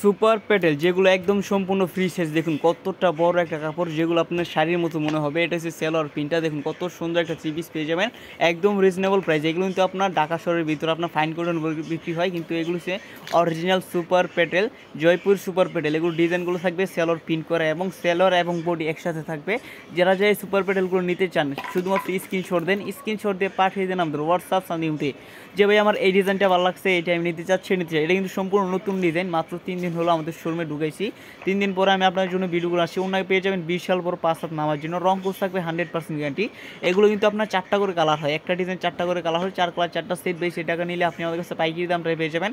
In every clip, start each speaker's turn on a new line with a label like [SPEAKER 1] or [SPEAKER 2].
[SPEAKER 1] Super Patel যেগুলো একদম সম্পূর্ণ ফ্রি সাইজ, দেখুন কতটা বড় একটা কাপড়, যেগুলো আপনার শাড়ির মতো মনে হবে। এটা হচ্ছে সেলোয়ার প্রিন্টটা, দেখুন কত সুন্দর একটা থ্রি পিস পেয়ে যাবেন একদম রিজনেবল প্রাইস। এগুলো কিন্তু আপনার ঢাকা শহরের ভিতরে আপনার ফাইন কটন বিক্রি হয়, কিন্তু এগুলো হচ্ছে original super Patel, Jaipur super Patel. এগুলো ডিজাইনগুলো থাকবে সেলোয়ার প্রিন্ট করা এবং সেলোয়ার এবং বডি একসাথে থাকবে। যারা যে সুপার প্যাটেলগুলো নিতে চান শুধুমাত্র স্ক্রিনশট দেন, স্ক্রিনশট দিয়ে পাঠিয়ে দেন আমাদের হোয়াটসঅ্যাপ সান্দিমতে, যে ভাই আমার এই ডিজাইনটা ভালো লাগছে, এটা আমি নিতে চাচ্ছি নিতে চাই। এটা কিন্তু সম্পূর্ণ নতুন ডিজাইন, মাত্র 3 দিন হলো আমাদের শোরুমে ঢুকাইছি। 3 দিন পরে আমি আপনার জন্য ভিডিওগুলো আসছি। ওনাকে পেয়ে যাবেন বিশাল বড় 5 হাত নামার জন্য, রং কোর্স থাকবে 100% গ্যারান্টি। এগুলো কিন্তু আপনার 4টা করে কালার হয়, একটা ডিজাইন 4টা করে কালার হয়, 4 কালার 4টা সেট 22 টাকা নিলে আপনি আমাদের কাছে পাইকারি দামটাই পেয়ে যাবেন।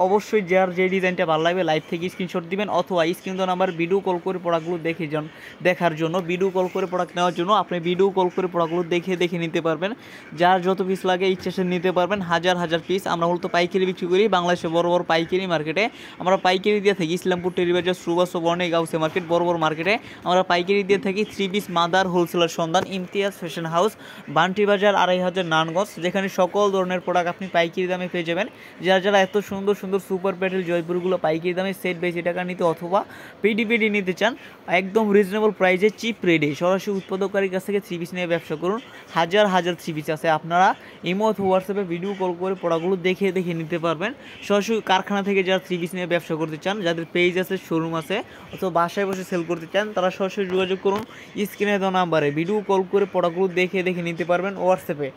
[SPEAKER 1] অবশ্যই যার যে ডিজাইনটা ভালো লাগবে লাইভ থেকে স্ক্রিনশট দিবেন, অথবা স্ক্রিন নাম্বার ভিডিও কল করে প্রোডাক্টগুলো দেখে যান, দেখার জন্য ভিডিও কল করে প্রোডাক্ট নেওয়ার জন্য আপনি ভিডিও কল করে প্রোডাক্টগুলো দেখে নিতে পারবেন। যার যত পিস লাগে ইচ্ছা সে নিতে পারবেন, হাজার হাজার পিস। আমরা মূলত পাইকারি বিক্রি করি বাংলাদেশে বড় বড় পাইকারি মার্কেটে। আমরা পাইকারি দিয়ে থাকি ইসলামপুর, টেরিবাজার, সুভাষ, বর্ণে, গাউসে মার্কেট, বড় বড় মার্কেটে আমরা পাইকারি দিয়ে থাকি। 3 পিস মাদার হোলসেলার সন্ধান ইমতিয়াজ ফ্যাশন হাউস, বান্টি বাজার, 2500 নারায়ণগঞ্জ, যেখানে সকল ধরনের প্রোডাক্ট আপনি পাইকারি দামে পেয়ে যাবেন। যারা এত সুন্দর সুন্দর সুপার প্যাটেল জয়পুরগুলো পাইকারি দামে সেট 22 টাকা নিতে অথবা পিডি নিতে চান একদম রিজনেবল প্রাইসে চিপ রেটে সরাসরি উৎপাদককারীর কাছ থেকে 3 পিস নিয়ে ব্যবসা করুন। হাজার হাজার 3 পিস আছে, আপনারা ইমো অথবা হোয়াটসঅ্যাপে ভিডিও কল করে প্রোডাক্টগুলো দেখে নিতে পারবেন। সরাসরি কারখানা থেকে যারা 3 পিস নিয়ে ব্যবসা করতে চান, যাদের পেজ আছে, শোরুম আছে, অথবা বাসায় বসে সেল করতে চান, তারা সরাসরি যোগাযোগ করুন স্ক্রিনে দেওয়া নাম্বারে। ভিডিও কল করে প্রোডাক্টগুলো দেখে নিতে পারবেন হোয়াটসঅ্যাপে।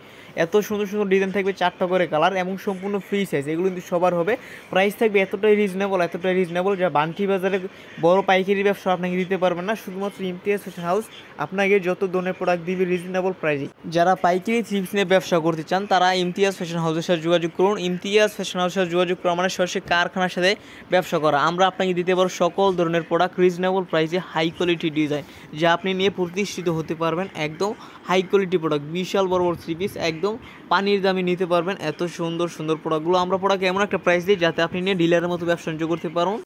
[SPEAKER 1] এত সুন্দর সুন্দর ডিজাইন থাকবে, 4টা করে কালার এবং সম্পূর্ণ ফ্রি সাইজ। এগুলো কিন্তু সবার হবে। প্রাইস থাকবে এতটাই রিজনেবল যা বান্টি বাজারে বড় পাইকারি ব্যবসা আপনাকে দিতে পারবেন না। শুধুমাত্র ইমতিয়াজ ফ্যাশন হাউস আপনাকে যত ধরনের প্রোডাক্ট দিবে রিজনেবল প্রাইসে। যারা পাইকারি থ্রি পিস নিয়ে ব্যবসা করতে চান তারা ইমতিয়াজ ফ্যাশন হাউসের সাথে যোগাযোগ করুন। ইমতিয়াজ ফ্যাশন হাউসের সাথে যোগাযোগ করা মানে সরাসরি কারখানার সাথে ব্যবসা করা। আমরা আপনাকে দিতে পারবো সকল ধরনের প্রোডাক্ট রিজনেবল প্রাইসে, হাই কোয়ালিটি ডিজাইন যা আপনি নিয়ে প্রতিষ্ঠিত হতে পারবেন। একদম হাই কোয়ালিটি প্রোডাক্ট, বিশাল বড় বড় থ্রি পিস একদম পানির দামে নিতে পারবেন। এত সুন্দর সুন্দর প্রোডাক্টগুলো আমরা প্রোডাক্ট এমন একটা প্রাইস দিই যাতে আপনি নিয়ে ডিলারের মতো ব্যবসা করতে পারুন।